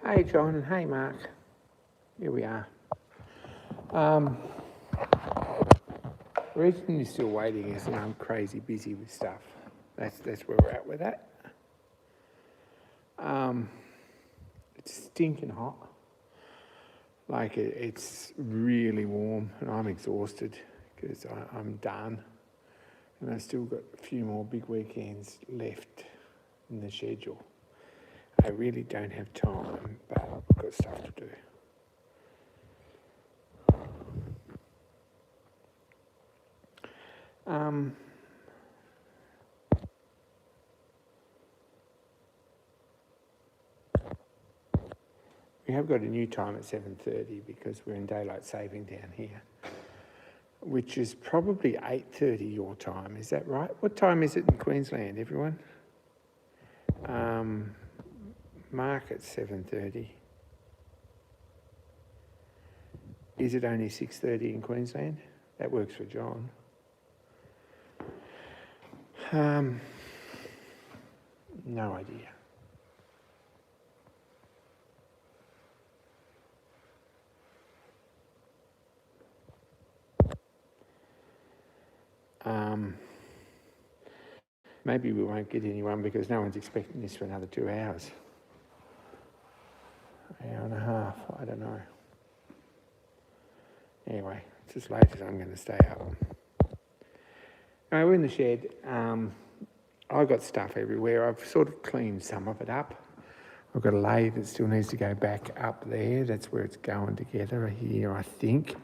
Hey John and hey Mark, here we are. The reason you're still waiting is that I'm crazy busy with stuff. That's where we're at with that. It's stinking hot. Like it's really warm and I'm exhausted because I'm done. And I've still got a few more big weekends left in the schedule. I really don't have time, but I've got stuff to do. We have got a new time at 7:30 because we're in daylight saving down here, which is probably 8:30 your time. Is that right? What time is it in Queensland, everyone? Mark at 7:30. Is it only 6:30 in Queensland? That works for John. No idea. Maybe we won't get anyone because no one's expecting this for another 2 hours. An hour and a half, I don't know. Anyway, it's as late as I'm going to stay up. We're in the shed. I've got stuff everywhere. I've sort of cleaned some of it up. I've got a lathe that still needs to go back up there. That's where it's going together here, I think.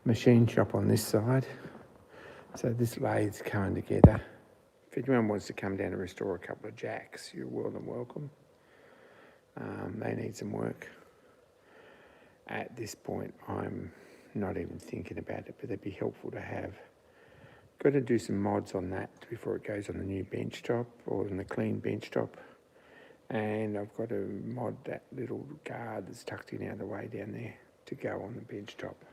Machine shop on this side. So this lathe's coming together. If anyone wants to come down and restore a couple of jacks, you're more than welcome. They need some work. At this point, I'm not even thinking about it, but they'd be helpful to have. Got to do some mods on that before it goes on the new bench top or in the clean bench top. And I've got to mod that little guard that's tucked in out of the way down there to go on the bench top.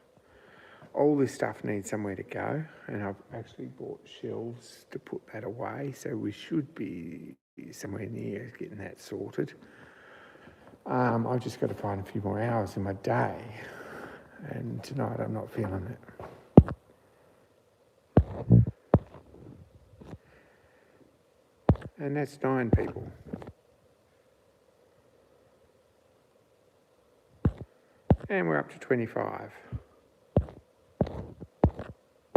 All this stuff needs somewhere to go, and I've actually bought shelves to put that away, so we should be somewhere near getting that sorted. I've just got to find a few more hours in my day, and tonight I'm not feeling it. And that's 9 people. And we're up to 25.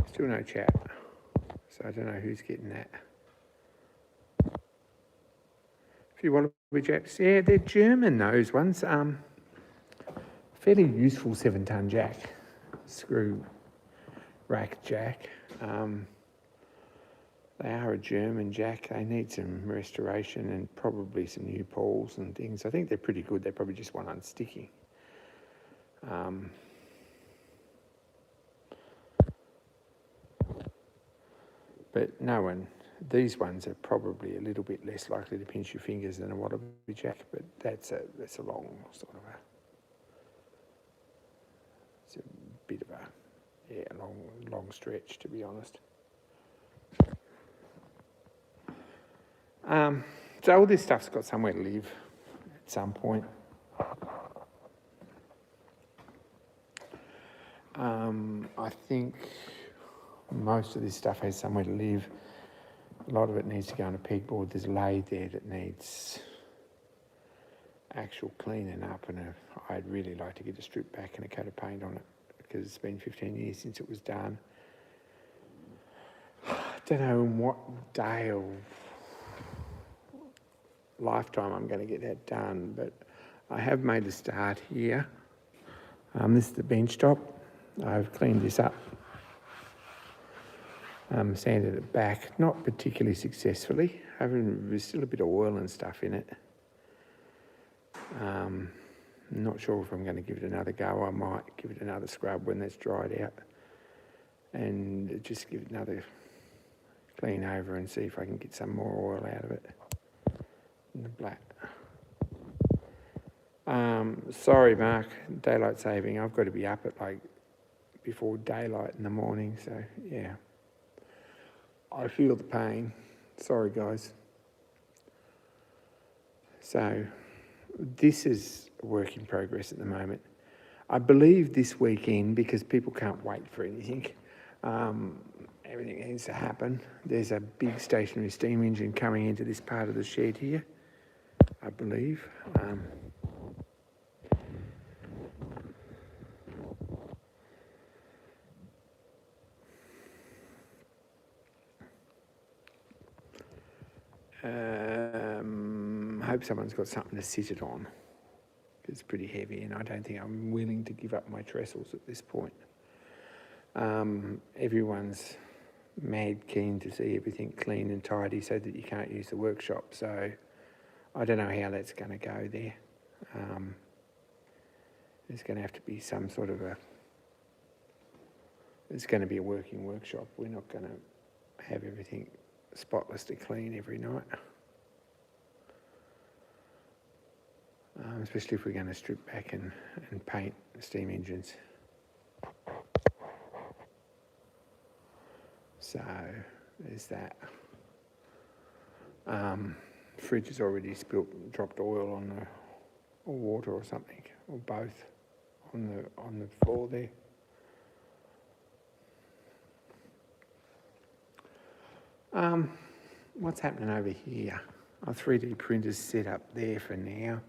Still no chat, so I don't know who's getting that. A few wallaby jacks. Yeah, they're German, those ones. Fairly useful 7-ton jack, screw rack jack. They are a German jack. They need some restoration and probably some new pawls and things. I think they're pretty good. They probably just want unsticking. But no one, these ones are probably a little bit less likely to pinch your fingers than a wallaby jack, but that's a long sort of it's a bit of a long stretch, to be honest. So all this stuff's got somewhere to live at some point. I think most of this stuff has somewhere to live. A lot of it needs to go on a pegboard. There's a lathe there that needs actual cleaning up, and I'd really like to get a strip back and a coat of paint on it because it's been 15 years since it was done. I don't know in what day of lifetime I'm going to get that done, but I have made a start here. This is the bench top. I've cleaned this up. Sanded it back, not particularly successfully. There's still a bit of oil and stuff in it. Not sure if I'm going to give it another go. I might give it another scrub when that's dried out and just give it another clean over and see if I can get some more oil out of it in the black. Sorry, Mark, daylight saving. I've got to be up at before daylight in the morning, so yeah. I feel the pain. Sorry, guys. So this is a work in progress at the moment. I believe this weekend, because people can't wait for anything, everything needs to happen. There's a big stationary steam engine coming into this part of the shed here, I believe. I hope someone's got something to sit it on. It's pretty heavy, and I don't think I'm willing to give up my trestles at this point. Everyone's mad keen to see everything clean and tidy so that you can't use the workshop, so I don't know how that's going to go there. There's going to have to be some sort of it's going to be a working workshop. We're not going to have everything spotlessly clean every night. Especially if we're going to strip back and paint steam engines. So there's that. Fridge has already dropped oil on or water or something, or both, on the floor there. What's happening over here? Our 3D printer's set up there for now.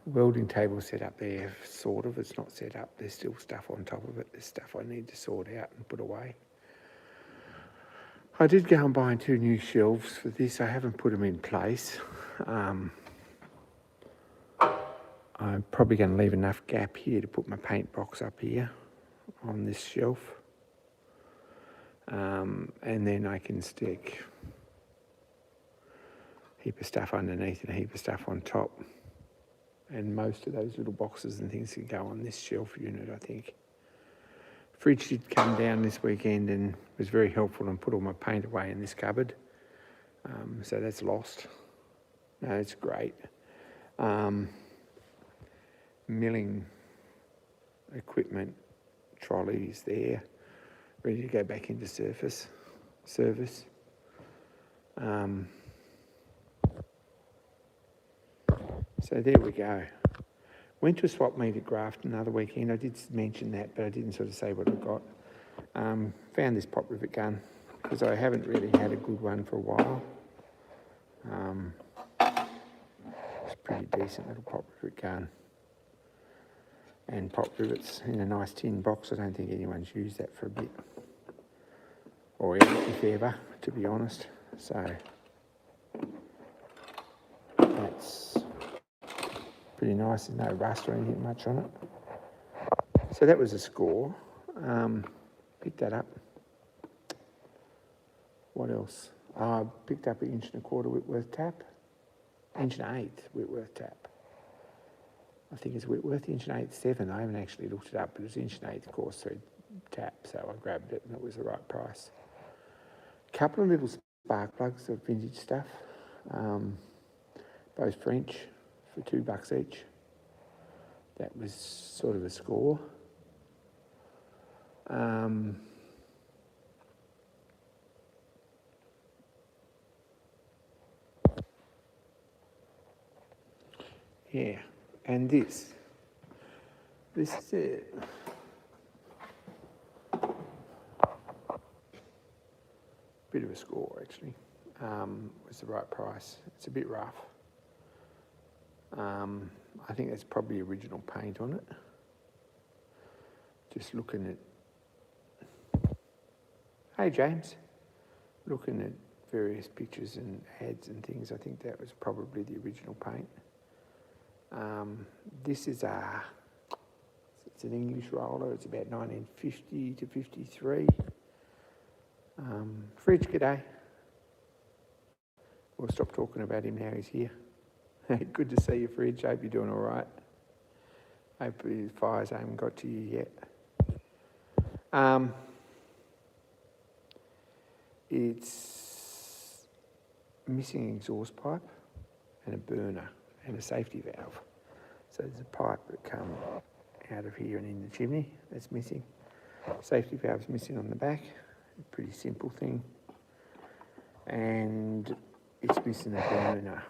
Welding table set up there, sort of. It's not set up. There's still stuff on top of it. There's stuff I need to sort out and put away. I did go and buy 2 new shelves for this. I haven't put them in place. I'm probably going to leave enough gap here to put my paint box up here on this shelf. And then I can stick a heap of stuff underneath and a heap of stuff on top. And most of those little boxes and things can go on this shelf unit, I think. Fridge did come down this weekend and was very helpful and put all my paint away in this cupboard. So that's lost. No, it's great. Milling equipment, trolleys there, ready to go back into service. So there we go. Went to a swap meet at Grafton another weekend. I did mention that, but I didn't sort of say what I got. Found this pop rivet gun because I haven't really had a good one for a while. It's a pretty decent little pop rivet gun. And pop rivets in a nice tin box. I don't think anyone's used that for a bit. Or if ever, to be honest. So that's pretty nice. There's no rust or anything much on it. So that was a score. Picked that up. What else? I picked up an 1.25 inch Whitworth tap. 1.8 inch Whitworth tap. I think it's Whitworth 1.8 inch 7. I haven't actually looked it up, but it was 1.8 inch coarse thread tap, so I grabbed it and it was the right price. A couple of little spark plugs of vintage stuff, both French, for $2 each. That was sort of a score. Yeah, and this is it. Bit of a score actually. Was the right price. It's a bit rough. I think that's probably original paint on it. Just looking at, hey James, looking at various pictures and ads and things, I think that was probably the original paint. This is it's an English roller. It's about 1950 to 53. Fridge, g'day. We'll stop talking about him now he's here. Good to see you, Fridge. Hope you're doing all right. Hope the fires haven't got to you yet. It's missing an exhaust pipe and a burner and a safety valve. So there's a pipe that comes out of here and in the chimney that's missing. Safety valve's missing on the back. A pretty simple thing. And it's missing a burner.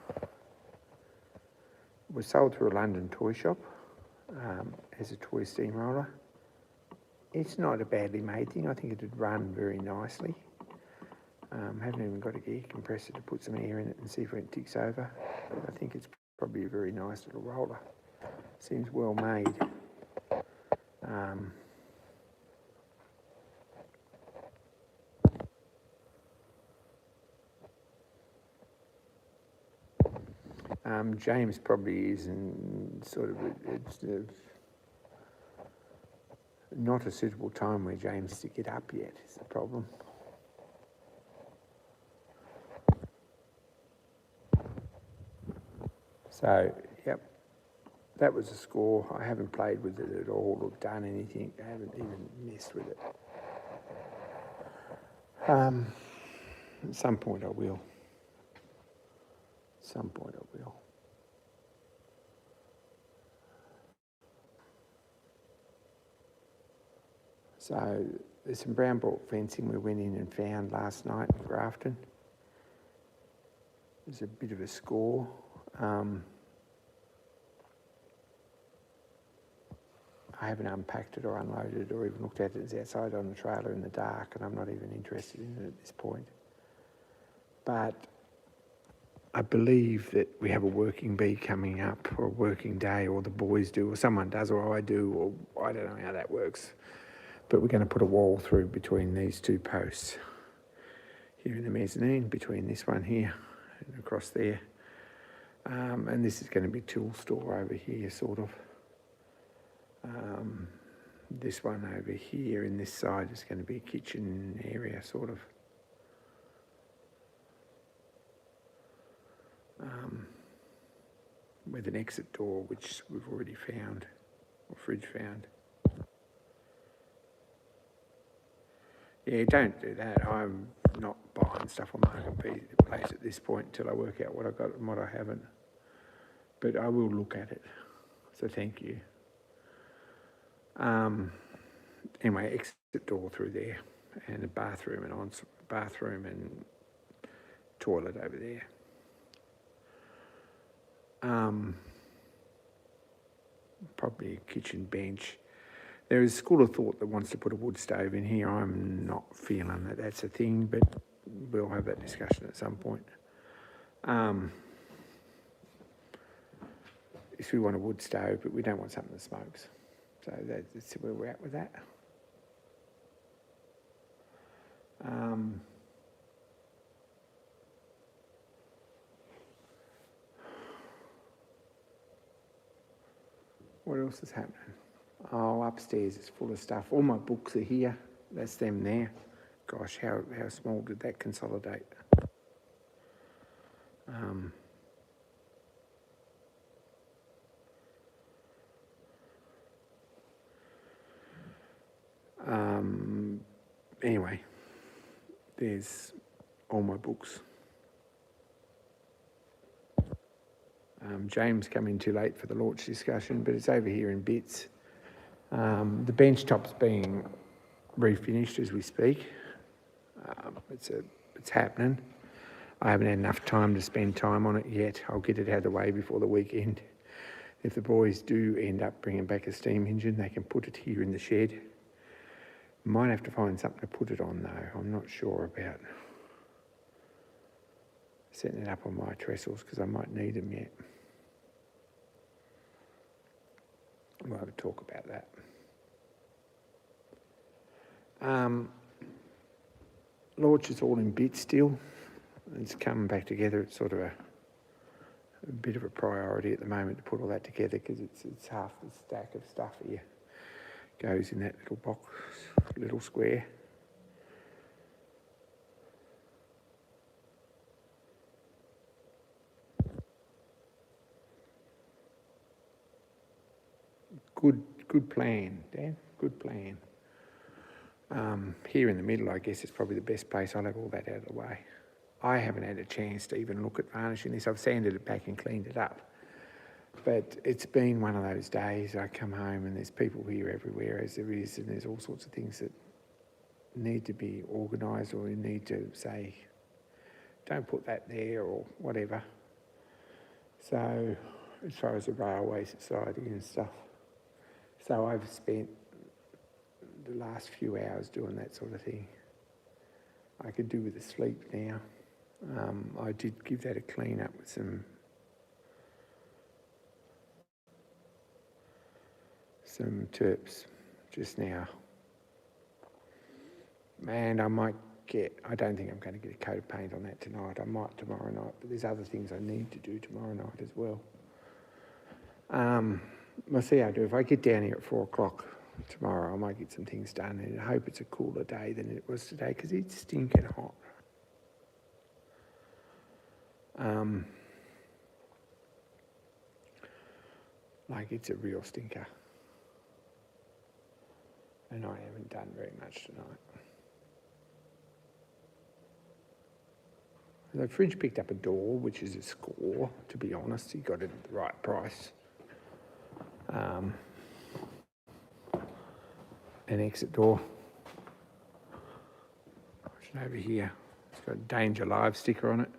It was sold through a London toy shop as a toy steamroller. It's not a badly made thing. I think it'd run very nicely. Haven't even got a air compressor to put some air in it and see if it ticks over. But I think it's probably a very nice little roller. Seems well made. James probably is in sort of, it's not a suitable time where James is to get up yet, is the problem. So, yep, that was a score. I haven't played with it at all or done anything. I haven't even messed with it. At some point I will. Some point I will. So there's some brown belt fencing we went in and found last night in Grafton. There's a bit of a score. I haven't unpacked it or unloaded it or even looked at it. It's outside on the trailer in the dark and I'm not even interested in it at this point. But I believe that we have a working bee coming up, or a working day, or the boys do, or someone does, or I do, or I don't know how that works. But we're going to put a wall through between these two posts. Here in the mezzanine, between this one here and across there. And this is going to be tool store over here, sort of. This one over here in this side is going to be a kitchen area, sort of. With an exit door, which we've already found, or Fridge found. Yeah, don't do that. I'm not buying stuff on Marketplace at this point until I work out what I've got and what I haven't. But I will look at it, so thank you. Anyway, exit door through there, and a bathroom and toilet over there. Probably a kitchen bench. There is a school of thought that wants to put a wood stove in here. I'm not feeling that that's a thing, but we'll have that discussion at some point. If we want a wood stove, but we don't want something that smokes. So that's where we're at with that. What else is happening? Oh, upstairs is full of stuff. All my books are here. That's them there. Gosh, how small did that consolidate? Anyway, there's all my books. James came in too late for the launch discussion, but it's over here in bits. The bench top's being refinished as we speak. It's happening. I haven't had enough time to spend time on it yet. I'll get it out of the way before the weekend. If the boys do end up bringing back a steam engine, they can put it here in the shed. Might have to find something to put it on though. I'm not sure about setting it up on my trestles because I might need them yet. We'll have a talk about that. Launch is all in bits still. It's coming back together. It's sort of a bit of a priority at the moment to put all that together because it's half the stack of stuff here goes in that little box, little square. Good plan, Dan. Good plan. Here in the middle, I guess, is probably the best place. I'll have all that out of the way. I haven't had a chance to even look at varnishing this. I've sanded it back and cleaned it up. But it's been one of those days. I come home and there's people here everywhere, as there is, and there's all sorts of things that need to be organised, or you need to say, don't put that there or whatever. So as far as the Railway Society and stuff. So I've spent the last few hours doing that sort of thing. I could do with a sleep now. I did give that a clean up with some terps just now. And I don't think I'm going to get a coat of paint on that tonight. I might tomorrow night, but there's other things I need to do tomorrow night as well. We'll see how I do. If I get down here at 4 o'clock tomorrow, I might get some things done, and I hope it's a cooler day than it was today, because it's stinking hot. Like, it's a real stinker. And I haven't done very much tonight. The fridge picked up a door, which is a score, to be honest. He got it at the right price. An exit door. Over here, it's got a Danger Live sticker on it.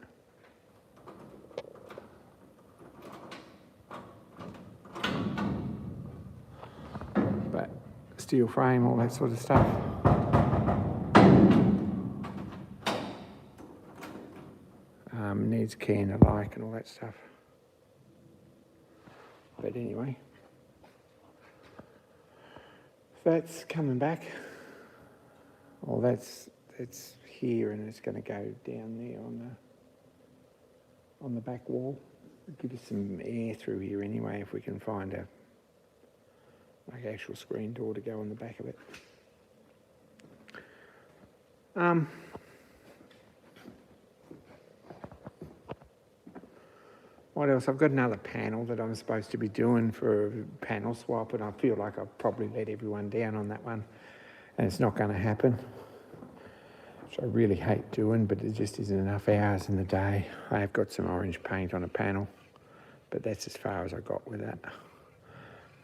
But steel frame, all that sort of stuff. Needs key and alike and all that stuff. But anyway, that's coming back. Well, that's here, and it's going to go down there on the back wall. Give us some air through here anyway, if we can find a actual screen door to go on the back of it. What else? I've got another panel that I'm supposed to be doing for a panel swap, and I feel like I've probably let everyone down on that one, and it's not going to happen, which I really hate doing, but it just isn't enough hours in the day. I have got some orange paint on a panel, but that's as far as I got with that.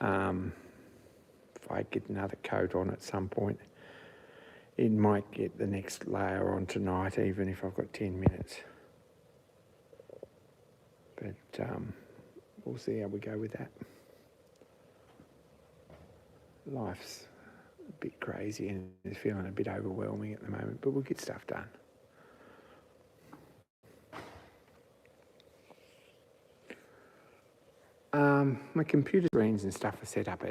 If I get another coat on at some point, it might get the next layer on tonight, even if I've got 10 minutes. But we'll see how we go with that. Life's a bit crazy and it's feeling a bit overwhelming at the moment, but we'll get stuff done. My computer screens and stuff are set up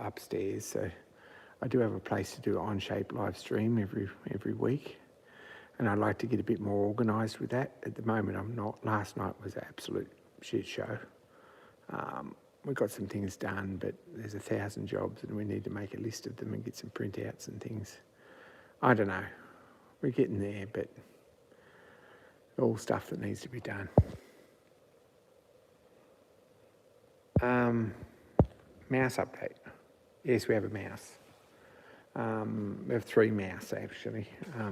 upstairs, so I do have a place to do an on-shape live stream every week, and I'd like to get a bit more organised with that. At the moment I'm not. Last night was an absolute shit show. We got some things done, but there's 1,000 jobs and we need to make a list of them and get some printouts and things. I don't know. We're getting there, but all stuff that needs to be done. Mouse update. Yes, we have a mouse. We have 3 mouse actually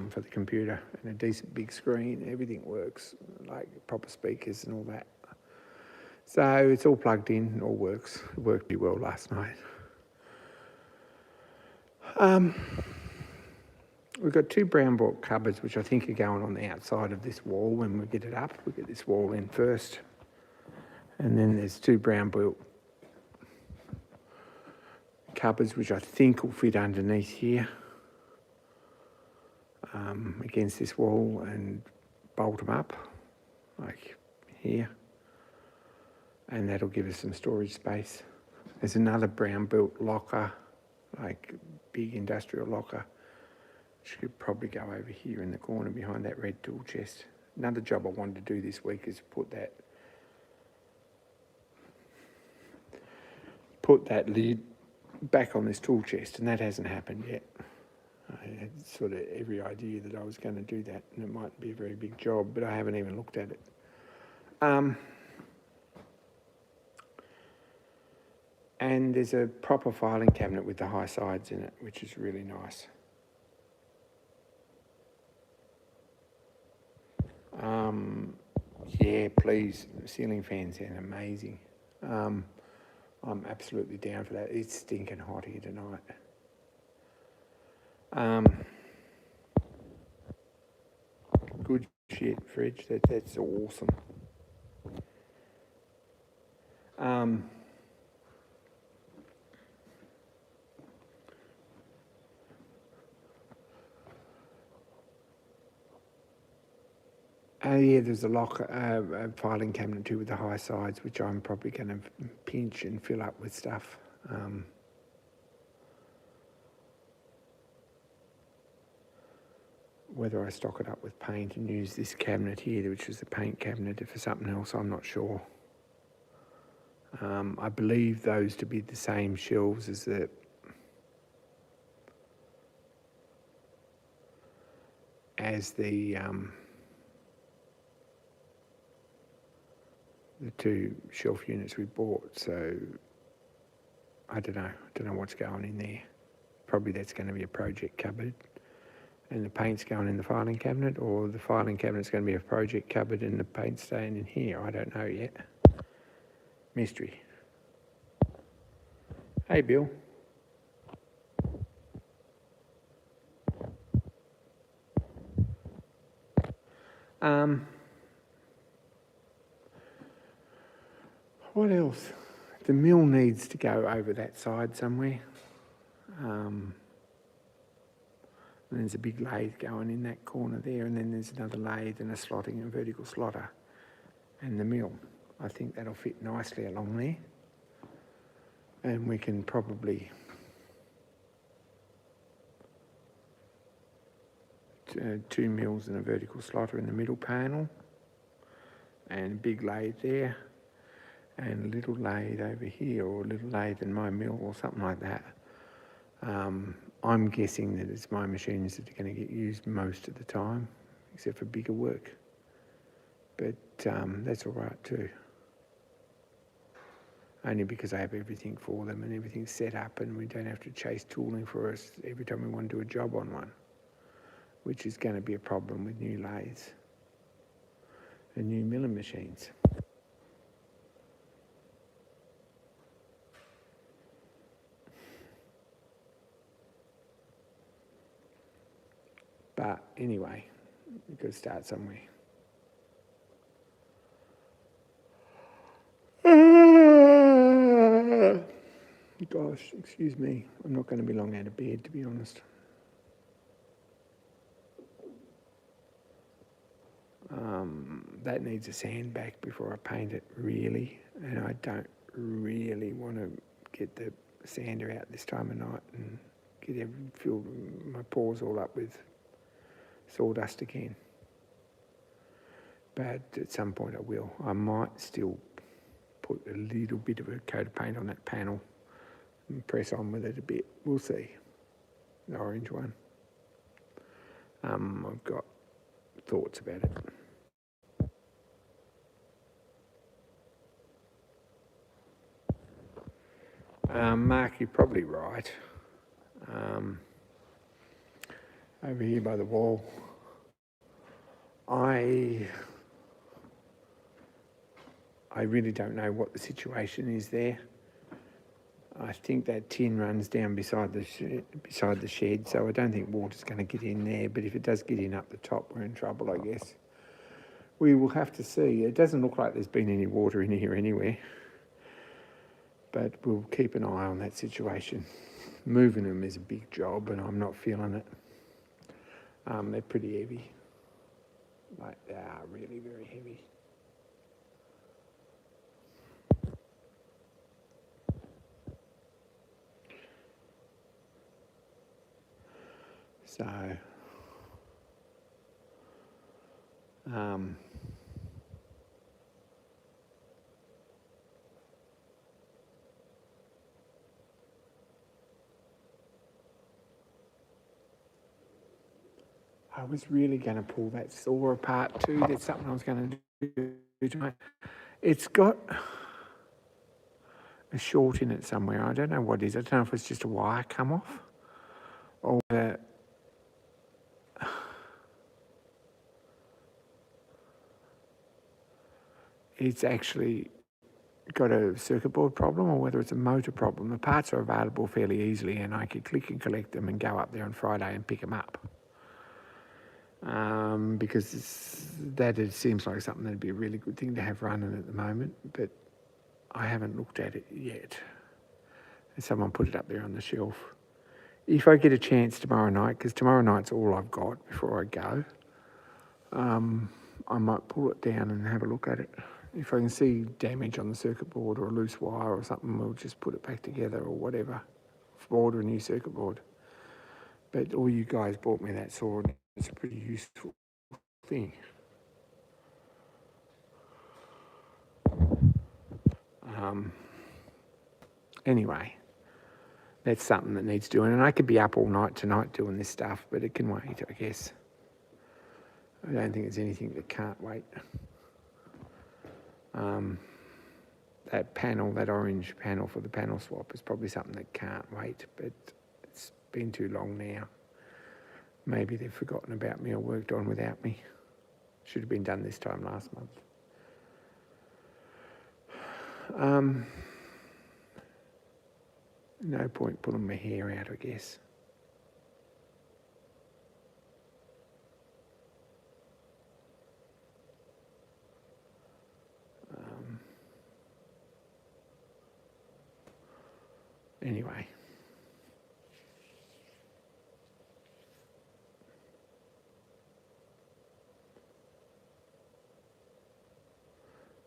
for the computer, and a decent big screen. Everything works, like proper speakers and all that. So it's all plugged in, all works. It worked pretty well last night. We've got 2 brown bought cupboards, which I think are going on the outside of this wall when we get it up. We get this wall in first. And then there's 2 brown built cupboards, which I think will fit underneath here, against this wall, and bolt them up, like here. And that'll give us some storage space. There's another brown built locker, like big industrial locker, which could probably go over here in the corner behind that red tool chest. Another job I wanted to do this week is put that lid back on this tool chest, and that hasn't happened yet. I had sort of every idea that I was going to do that, and it might be a very big job, but I haven't even looked at it. And there's a proper filing cabinet with the high sides in it, which is really nice. Yeah, please, ceiling fans sound amazing. I'm absolutely down for that. It's stinking hot here tonight. Good shit, fridge. That's awesome. Yeah, there's a lock, a filing cabinet too with the high sides, which I'm probably going to pinch and fill up with stuff. Whether I stock it up with paint and use this cabinet here, which is the paint cabinet, for something else, I'm not sure. I believe those to be the same shelves as the two shelf units we bought, so I don't know what's going in there. Probably that's going to be a project cupboard and the paint's going in the filing cabinet, or the filing cabinet's going to be a project cupboard and the paint's staying in here. I don't know yet. Mystery. Hey, Bill. What else? The mill needs to go over that side somewhere. And there's a big lathe going in that corner there, and then there's another lathe and a slotting and vertical slotter and the mill. I think that'll fit nicely along there. And we can probably two mills and a vertical slotter in the middle panel, and a big lathe there, and a little lathe over here, or a little lathe in my mill, or something like that. I'm guessing that it's my machines that are going to get used most of the time, except for bigger work. But that's all right too. Only because I have everything for them and everything's set up, and we don't have to chase tooling for us every time we want to do a job on one, which is going to be a problem with new lathes and new milling machines. But anyway, we've got to start somewhere. Gosh, excuse me. I'm not going to be long out of bed, to be honest. That needs a sand back before I paint it, really. And I don't really want to get the sander out this time of night and fill my pores all up with sawdust again. But at some point I will. I might still put a little bit of a coat of paint on that panel and press on with it a bit. We'll see. The orange one. I've got thoughts about it. Mark, you're probably right. Over here by the wall, I really don't know what the situation is there. I think that tin runs down beside the shed, so I don't think water's going to get in there. But if it does get in up the top, we're in trouble, I guess. We will have to see. It doesn't look like there's been any water in here anywhere, but we'll keep an eye on that situation. Moving them is a big job, and I'm not feeling it. They're pretty heavy. Like, they are really very heavy. So, I was really going to pull that saw apart too. That's something I was going to do tonight. It's got a short in it somewhere. I don't know what it is. I don't know if it's just a wire come off or it's actually got a circuit board problem, or whether it's a motor problem. The parts are available fairly easily, and I could click and collect them and go up there on Friday and pick them up. Because it seems like something that'd be a really good thing to have running at the moment. But I haven't looked at it yet. And someone put it up there on the shelf. If I get a chance tomorrow night, because tomorrow night's all I've got before I go, I might pull it down and have a look at it. If I can see damage on the circuit board or a loose wire or something, we'll just put it back together or whatever. Order a new circuit board. But all you guys bought me that saw, and it's a pretty useful thing. Anyway, that's something that needs doing. And I could be up all night tonight doing this stuff, but it can wait, I guess. I don't think there's anything that can't wait. That panel, that orange panel for the panel swap is probably something that can't wait, but it's been too long now. Maybe they've forgotten about me or worked on without me. Should have been done this time last month. No point pulling my hair out, I guess. Anyway.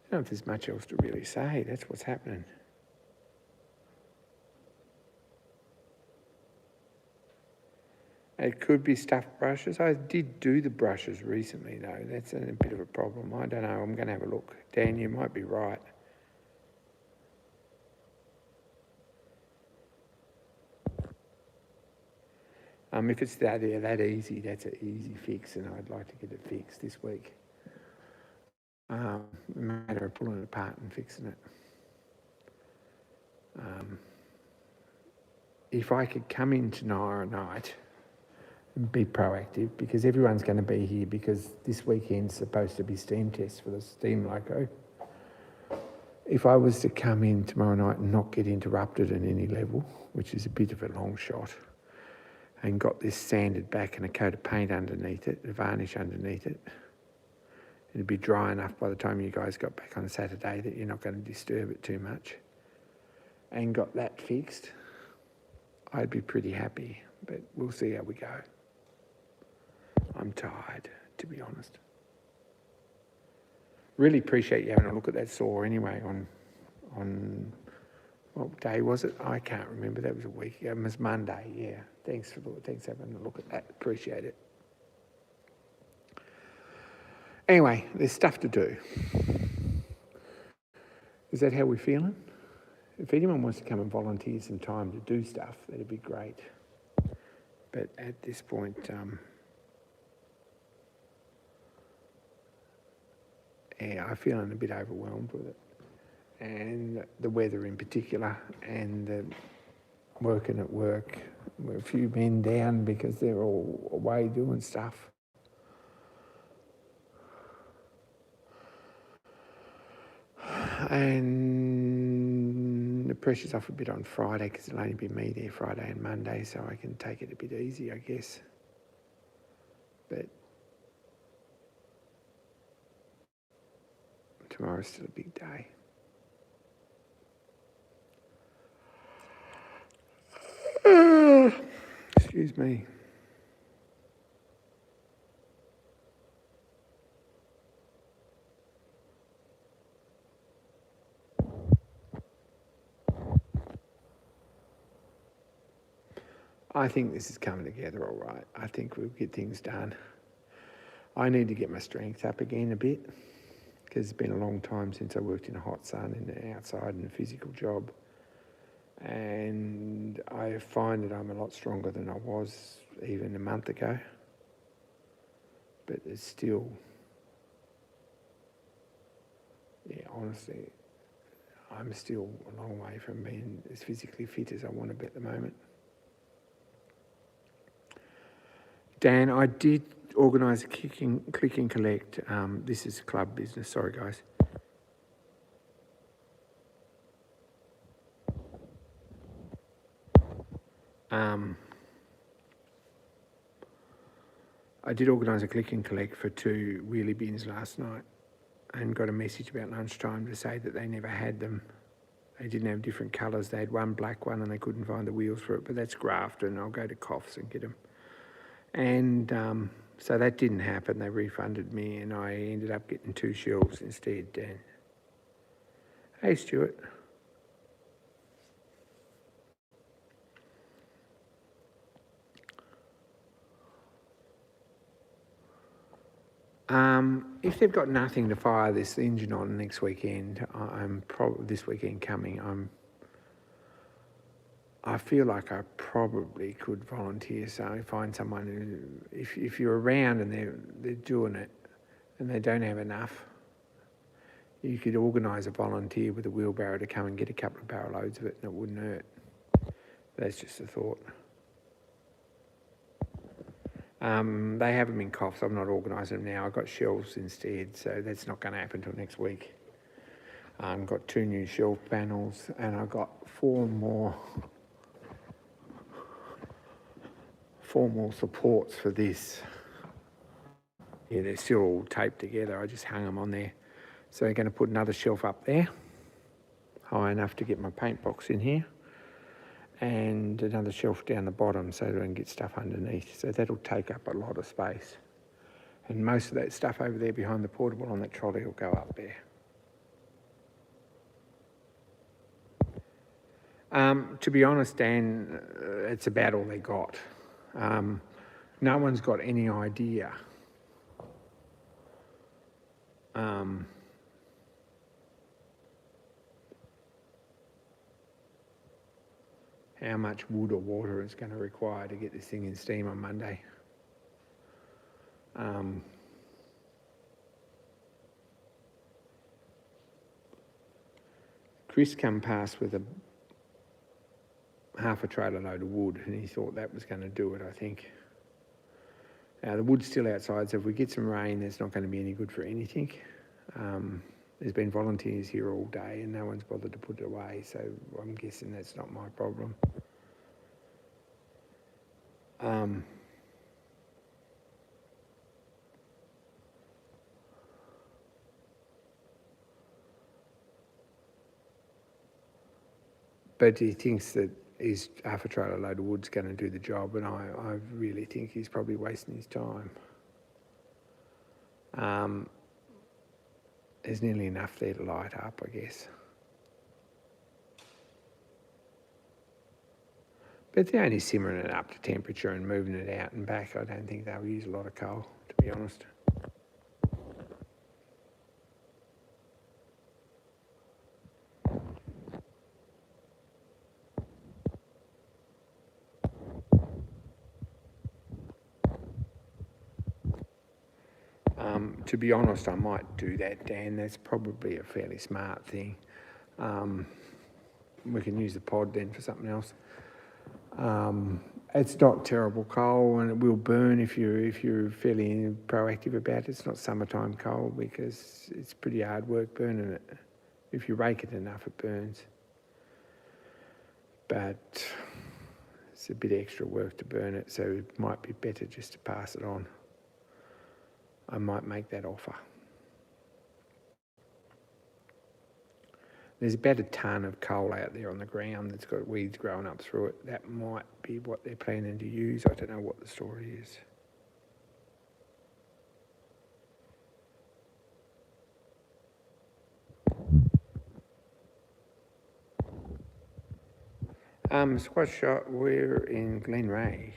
I don't know if there's much else to really say. That's what's happening. It could be stuffed brushes. I did do the brushes recently, though. That's a bit of a problem. I don't know. I'm going to have a look. Dan, you might be right. If it's that easy, that's an easy fix, and I'd like to get it fixed this week. A matter of pulling it apart and fixing it. If I could come in tomorrow night and be proactive, because everyone's going to be here, because this weekend's supposed to be steam tests for the steam loco. If I was to come in tomorrow night and not get interrupted at any level, which is a bit of a long shot, and got this sanded back and a coat of paint underneath it, a varnish underneath it, it'd be dry enough by the time you guys got back on Saturday that you're not going to disturb it too much, and got that fixed, I'd be pretty happy, but we'll see how we go. I'm tired, to be honest. Really appreciate you having a look at that saw anyway on what day was it? I can't remember. That was a week ago. It was Monday, yeah. Thanks for having a look at that. Appreciate it. Anyway, there's stuff to do. Is that how we're feeling? If anyone wants to come and volunteer some time to do stuff, that'd be great. But at this point, I'm feeling a bit overwhelmed with it. And the weather in particular, and the working at work. We're a few men down because they're all away doing stuff. And the pressure's off a bit on Friday because it'll only be me there Friday and Monday, so I can take it a bit easy, I guess. But tomorrow's still a big day. Excuse me. I think this is coming together all right. I think we'll get things done. I need to get my strength up again a bit because it's been a long time since I worked in a hot sun and outside in a physical job. And I find that I'm a lot stronger than I was even a month ago. But it's still, honestly, I'm still a long way from being as physically fit as I want to be at the moment. Dan, I did organise a click and collect. This is club business. Sorry, guys. I did organise a click and collect for 2 wheelie bins last night and got a message about lunchtime to say that they never had them. They didn't have different colours. They had one black one and they couldn't find the wheels for it, but that's Grafton. I'll go to Coffs and get them. And so that didn't happen. They refunded me and I ended up getting 2 shelves instead, Dan. Hey, Stuart. If they've got nothing to fire this engine on next weekend, this weekend coming, I feel like I probably could volunteer. So find someone who, if you're around and they're doing it and they don't have enough, you could organise a volunteer with a wheelbarrow to come and get a couple of barrow loads of it, and it wouldn't hurt. That's just a thought. They have them in Coffs. I'm not organising them now. I've got shelves instead, so that's not going to happen until next week. I've got 2 new shelf panels, and I've got 4 more supports for this. Yeah, they're still all taped together. I just hung them on there. So I'm going to put another shelf up there, high enough to get my paint box in here, and another shelf down the bottom so that I can get stuff underneath. So that'll take up a lot of space. And most of that stuff over there behind the portable on that trolley will go up there. To be honest, Dan, it's about all they got. No one's got any idea how much wood or water it's going to require to get this thing in steam on Monday. Chris come past with half a trailer load of wood, and he thought that was going to do it, I think. Now, the wood's still outside, so if we get some rain, that's not going to be any good for anything. There's been volunteers here all day, and no one's bothered to put it away, so I'm guessing that's not my problem. But he thinks that his half a trailer load of wood's going to do the job, and I really think he's probably wasting his time. There's nearly enough there to light up, I guess. But they're only simmering it up to temperature and moving it out and back. I don't think they'll use a lot of coal, to be honest. To be honest, I might do that, Dan. That's probably a fairly smart thing. We can use the pod then for something else. It's not terrible coal, and it will burn if you're fairly proactive about it. It's not summertime coal because it's pretty hard work burning it. If you rake it enough, it burns. But it's a bit extra work to burn it, so it might be better just to pass it on. I might make that offer. There's about a tonne of coal out there on the ground that's got weeds growing up through it. That might be what they're planning to use. I don't know what the story is. Squad shot, we're in Glenray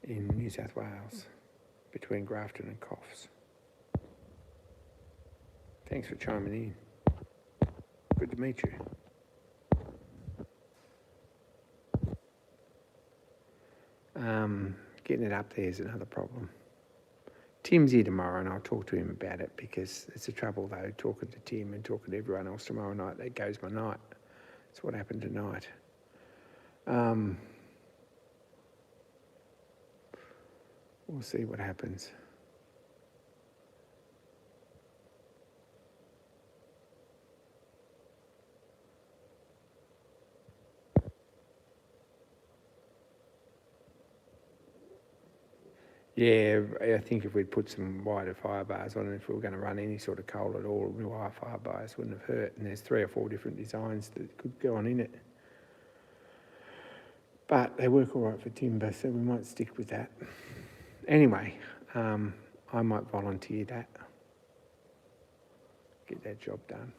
in New South Wales, between Grafton and Coffs. Thanks for chiming in. Good to meet you. Getting it up there is another problem. Tim's here tomorrow and I'll talk to him about it, because it's a trouble though, talking to Tim and talking to everyone else tomorrow night. That goes my night. That's what happened tonight. We'll see what happens. Yeah, I think if we'd put some wider fire bars on it, if we were going to run any sort of coal at all, wire fire bars wouldn't have hurt. And there's 3 or 4 different designs that could go on in it. But they work all right for timber, so we might stick with that. Anyway, I might volunteer that. Get that job done.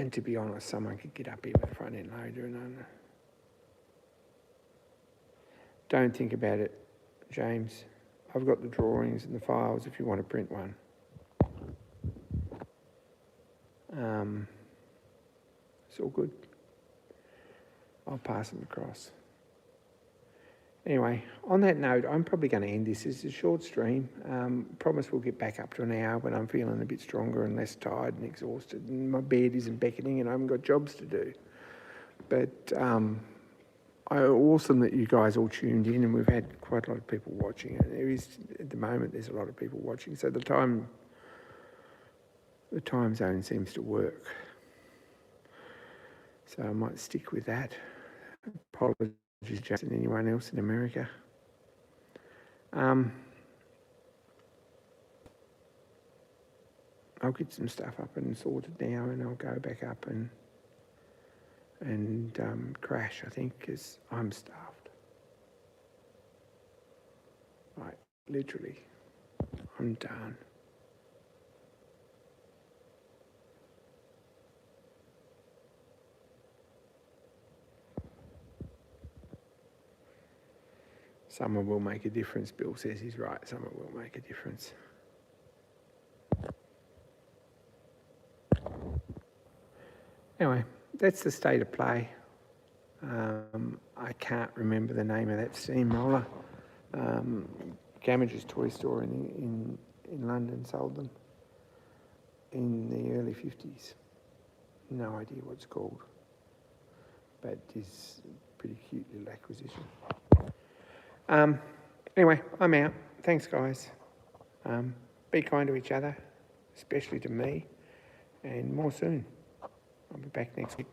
And to be honest, someone could get up here with a front end loader and don't think about it, James. I've got the drawings and the files if you want to print one. It's all good. I'll pass them across. Anyway, on that note, I'm probably going to end this. It's a short stream. Promise we'll get back up to an hour when I'm feeling a bit stronger and less tired and exhausted and my bed isn't beckoning and I haven't got jobs to do. But awesome that you guys all tuned in and we've had quite a lot of people watching. And there is, at the moment, there's a lot of people watching. So the time zone seems to work. So I might stick with that. Apologies, Jason, anyone else in America. I'll get some stuff up and sorted now and I'll go back up and crash, I think, because I'm starved. Like, literally, I'm done. Summer will make a difference. Bill says he's right. Summer will make a difference. Anyway, that's the state of play. I can't remember the name of that steamroller. Gamage's toy store in London sold them in the early 50s. No idea what it's called, but it's a pretty cute little acquisition. Anyway, I'm out. Thanks, guys. Be kind to each other, especially to me, and more soon. I'll be back next week.